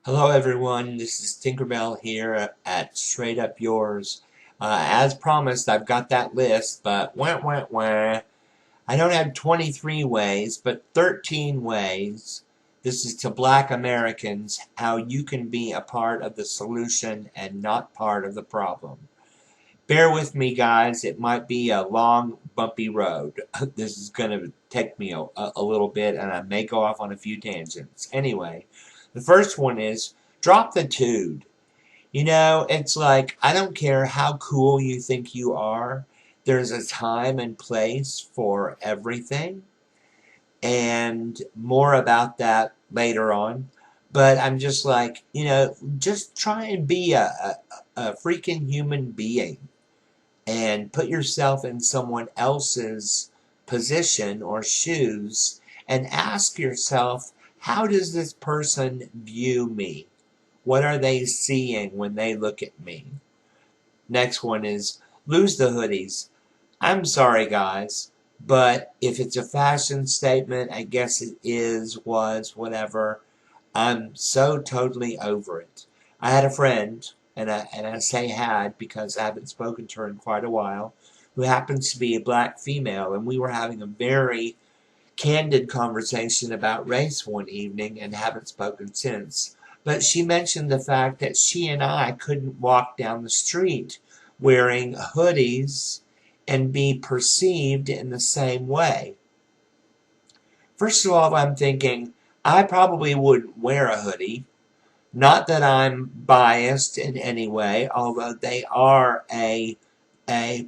Hello everyone, this is Tinkerbell here at Straight Up Yours. As promised, I've got that list, but I don't have 23 ways, but 13 ways. This is to Black Americans, how you can be a part of the solution and not part of the problem. Bear with me, guys. It might be a long, bumpy road. This is going to take me a little bit, and I may go off on a few tangents. Anyway, the first one is drop the dude. It's like, I don't care how cool you think you are, there's a time and place for everything, and more about that later on. But I'm just like, just try and be a freaking human being and put yourself in someone else's position or shoes and ask yourself, how does this person view me? What are they seeing when they look at me? Next one is lose the hoodies. I'm sorry, guys, but if it's a fashion statement, I guess it is, was, whatever. I'm so totally over it. I had a friend, and I say had because I haven't spoken to her in quite a while, who happens to be a black female, and we were having a very candid conversation about race one evening and haven't spoken since. But she mentioned the fact that she and I couldn't walk down the street wearing hoodies and be perceived in the same way. First of all, I'm thinking I probably wouldn't wear a hoodie. Not that I'm biased in any way, although they are a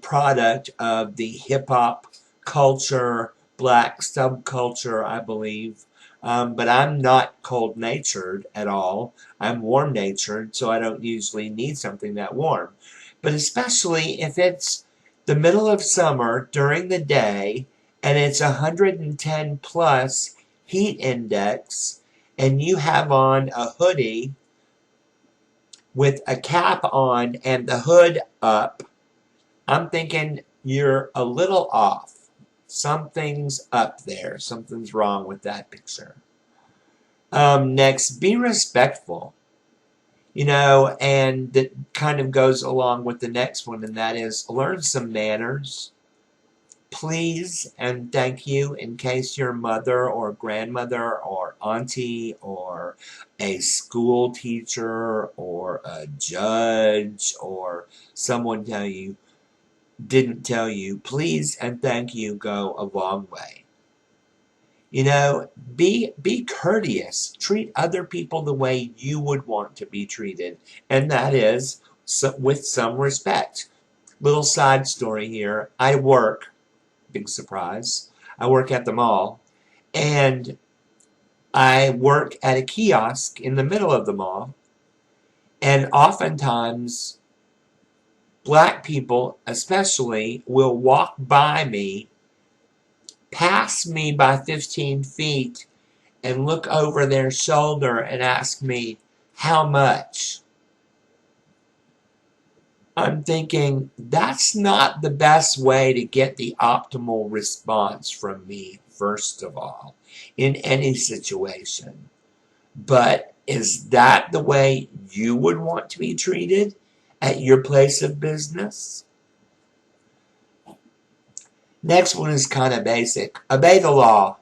product of the hip hop culture, black subculture, I believe. But I'm not cold natured at all. I'm warm natured, so I don't usually need something that warm. But especially if it's the middle of summer during the day and it's 110 plus heat index and you have on a hoodie with a cap on and the hood up, I'm thinking you're a little off. Something's up there. Something's wrong with that picture. Next, be respectful. And that kind of goes along with the next one, and that is learn some manners. Please and thank you in case your mother or grandmother or auntie or a school teacher or a judge or someone didn't tell you, please and thank you go a long way. Be courteous. Treat other people the way you would want to be treated, and that is with some respect. Little side story here. I work, big surprise, I work at the mall, and I work at a kiosk in the middle of the mall, and oftentimes black people especially will walk by me, pass me by 15 feet, and look over their shoulder and ask me, how much? I'm thinking, that's not the best way to get the optimal response from me, first of all, in any situation. But is that the way you would want to be treated at your place of business? Next one is kind of basic. Obey the law.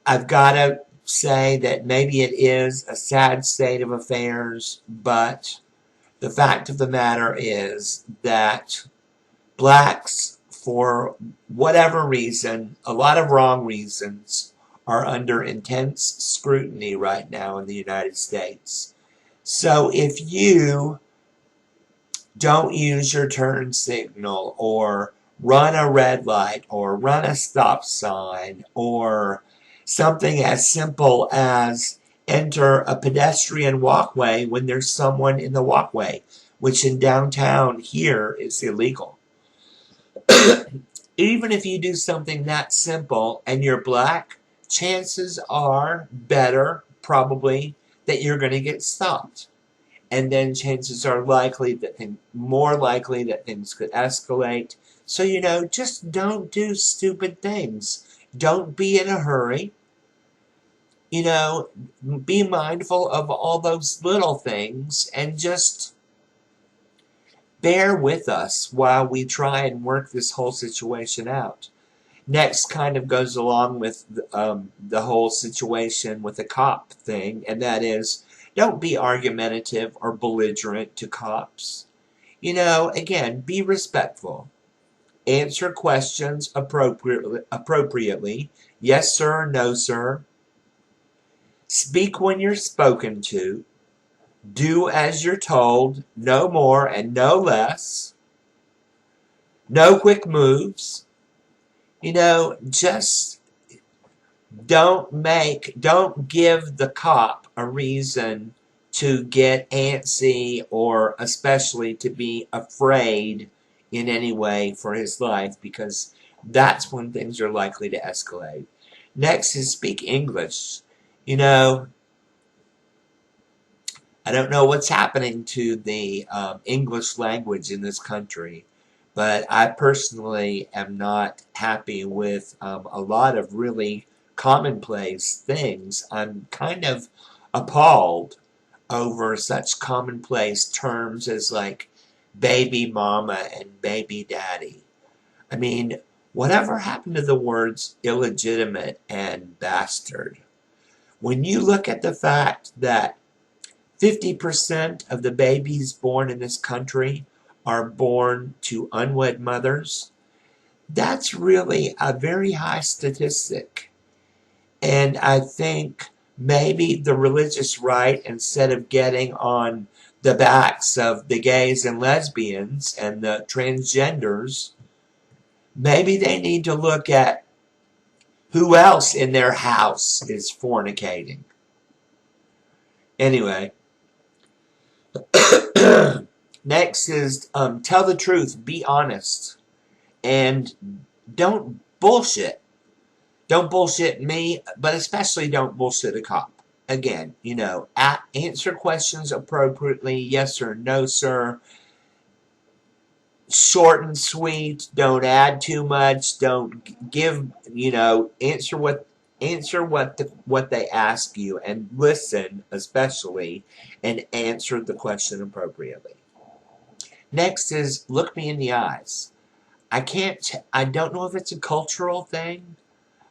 I've got to say that maybe it is a sad state of affairs, but the fact of the matter is that blacks, for whatever reason, a lot of wrong reasons, are under intense scrutiny right now in the United States. So if you don't use your turn signal or run a red light or run a stop sign or something as simple as enter a pedestrian walkway when there's someone in the walkway, which in downtown here is illegal. Even if you do something that simple and you're black, chances are better, probably, that you're going to get stopped. And then chances are more likely that things could escalate. So, just don't do stupid things. Don't be in a hurry. You know, be mindful of all those little things and just bear with us while we try and work this whole situation out. Next kind of goes along with the whole situation with the cop thing, and that is, don't be argumentative or belligerent to cops. You know, again, be respectful. Answer questions appropriately. Yes, sir, no, sir. Speak when you're spoken to. Do as you're told, no more and no less. No quick moves. You know, just don't give the cop a reason to get antsy or especially to be afraid in any way for his life, because that's when things are likely to escalate. Next is speak English. You know, I don't know what's happening to the English language in this country, but I personally am not happy with a lot of really commonplace things. I'm kind of appalled over such commonplace terms as like baby mama and baby daddy. I mean, whatever happened to the words illegitimate and bastard? When you look at the fact that 50% of the babies born in this country are born to unwed mothers, that's really a very high statistic. And I think maybe the religious right, instead of getting on the backs of the gays and lesbians and the transgenders, maybe they need to look at who else in their house is fornicating. Anyway, next is tell the truth, be honest, and don't bullshit. Don't bullshit me, but especially don't bullshit a cop. Again, you know, answer questions appropriately, yes or no, sir. Short and sweet. Don't add too much. Don't give. You know, answer what they ask you, and listen especially, and answer the question appropriately. Next is look me in the eyes. I don't know if it's a cultural thing,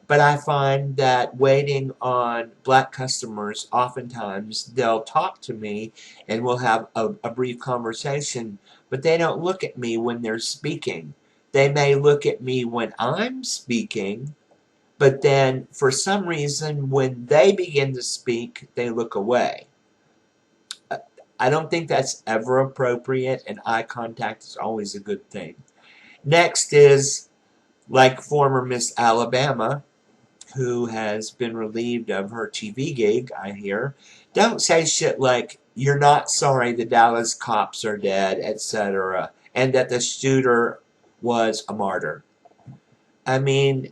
but I find that waiting on black customers, oftentimes they'll talk to me and we'll have a brief conversation, but they don't look at me when they're speaking. They may look at me when I'm speaking, but then for some reason when they begin to speak, they look away. I don't think that's ever appropriate, and eye contact is always a good thing. Next is, like former Miss Alabama, who has been relieved of her TV gig, I hear, don't say shit like, you're not sorry the Dallas cops are dead, etc., and that the shooter was a martyr. I mean,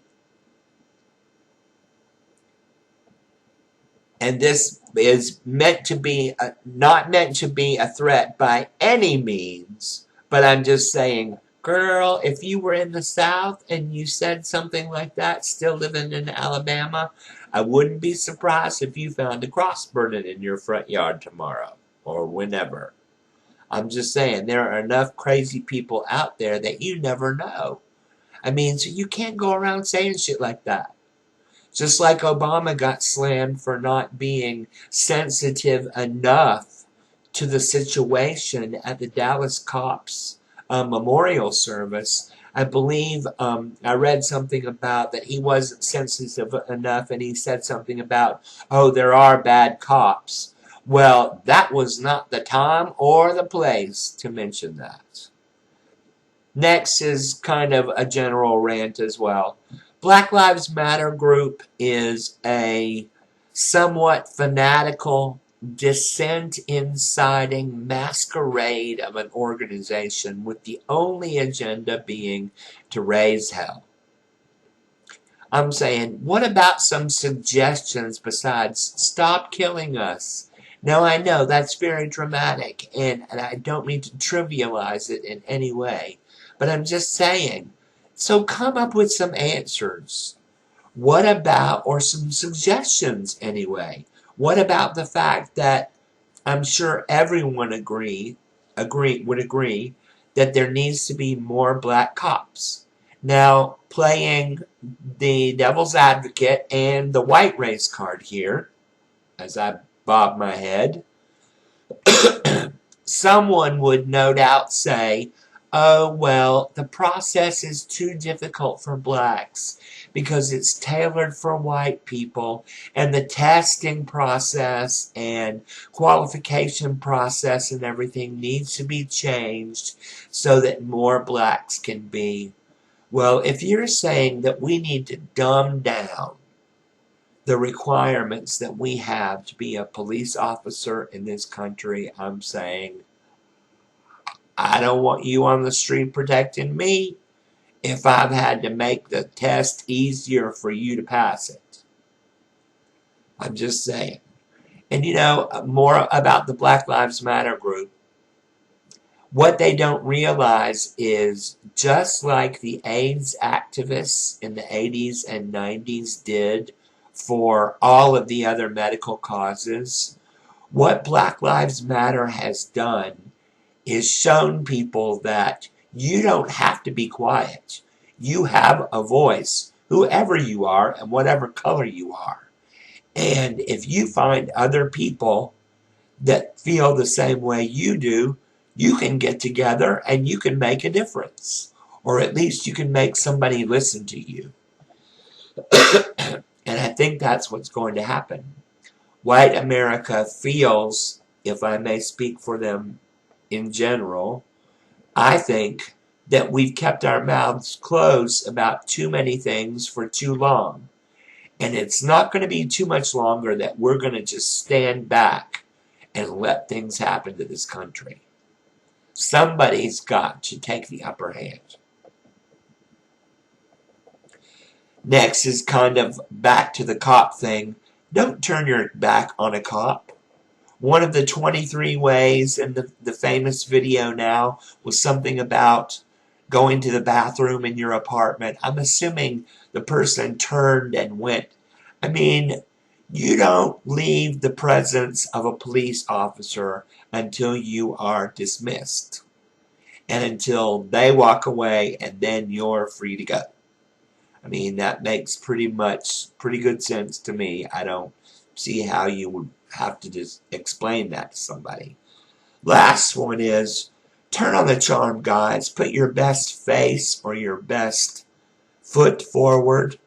and this is meant to be not meant to be a threat by any means, but I'm just saying, girl, if you were in the South and you said something like that, still living in Alabama, I wouldn't be surprised if you found a cross burning in your front yard tomorrow or whenever. I'm just saying, there are enough crazy people out there that you never know. I mean, so you can't go around saying shit like that. Just like Obama got slammed for not being sensitive enough to the situation at the Dallas cops memorial service. I believe I read something about that he wasn't sensitive enough, and he said something about, oh, there are bad cops. Well, that was not the time or the place to mention that. Next is kind of a general rant as well. Black Lives Matter group is a somewhat fanatical, dissent-inciting masquerade of an organization with the only agenda being to raise hell. I'm saying, what about some suggestions besides stop killing us? Now, I know that's very dramatic, and I don't mean to trivialize it in any way, but I'm just saying, so come up with some answers. What about, or some suggestions anyway, what about the fact that I'm sure everyone would agree that there needs to be more black cops. Now, playing the devil's advocate and the white race card here, as I bob my head, someone would no doubt say, oh, well, the process is too difficult for blacks because it's tailored for white people, and the testing process and qualification process and everything needs to be changed so that more blacks can be. Well, if you're saying that we need to dumb down the requirements that we have to be a police officer in this country, I'm saying, I don't want you on the street protecting me if I've had to make the test easier for you to pass it. I'm just saying. And you know, more about the Black Lives Matter group. What they don't realize is just like the AIDS activists in the 80s and 90s did for all of the other medical causes, what Black Lives Matter has done is shown people that you don't have to be quiet. You have a voice, whoever you are and whatever color you are. And if you find other people that feel the same way you do, you can get together and you can make a difference. Or at least you can make somebody listen to you. And I think that's what's going to happen. White America feels, if I may speak for them in general, I think that we've kept our mouths closed about too many things for too long. And it's not going to be too much longer that we're going to just stand back and let things happen to this country. Somebody's got to take the upper hand. Next is kind of back to the cop thing. Don't turn your back on a cop. One of the 23 ways in the famous video now was something about going to the bathroom in your apartment. I'm assuming the person turned and went. I mean, you don't leave the presence of a police officer until you are dismissed. And until they walk away, and then you're free to go. I mean, that makes pretty good sense to me. I don't see how you would have to just explain that to somebody. Last one is, turn on the charm, guys. Put your best face or your best foot forward.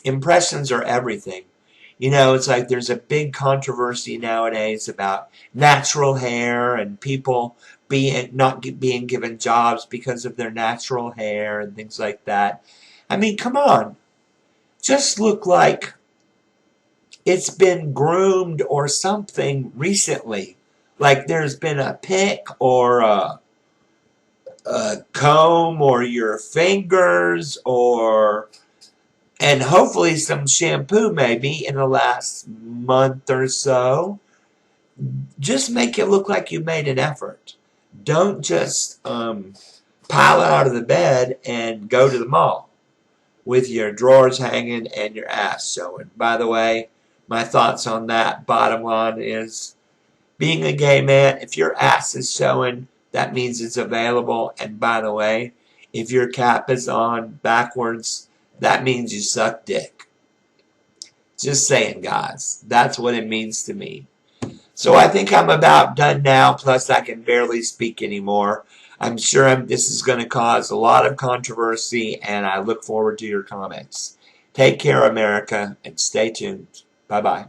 Impressions are everything. You know, it's like there's a big controversy nowadays about natural hair and people not being given jobs because of their natural hair and things like that. I mean, come on. Just look like it's been groomed or something recently. Like there's been a pick or a comb or your fingers and hopefully some shampoo maybe in the last month or so. Just make it look like you made an effort. Don't just pile out of the bed and go to the mall with your drawers hanging and your ass showing. By the way, my thoughts on that, bottom line is, being a gay man, if your ass is showing, that means it's available. And by the way, if your cap is on backwards, that means you suck dick. Just saying, guys. That's what it means to me. So I think I'm about done now, plus I can barely speak anymore. I'm sure this is going to cause a lot of controversy, and I look forward to your comments. Take care, America, and stay tuned. Bye-bye.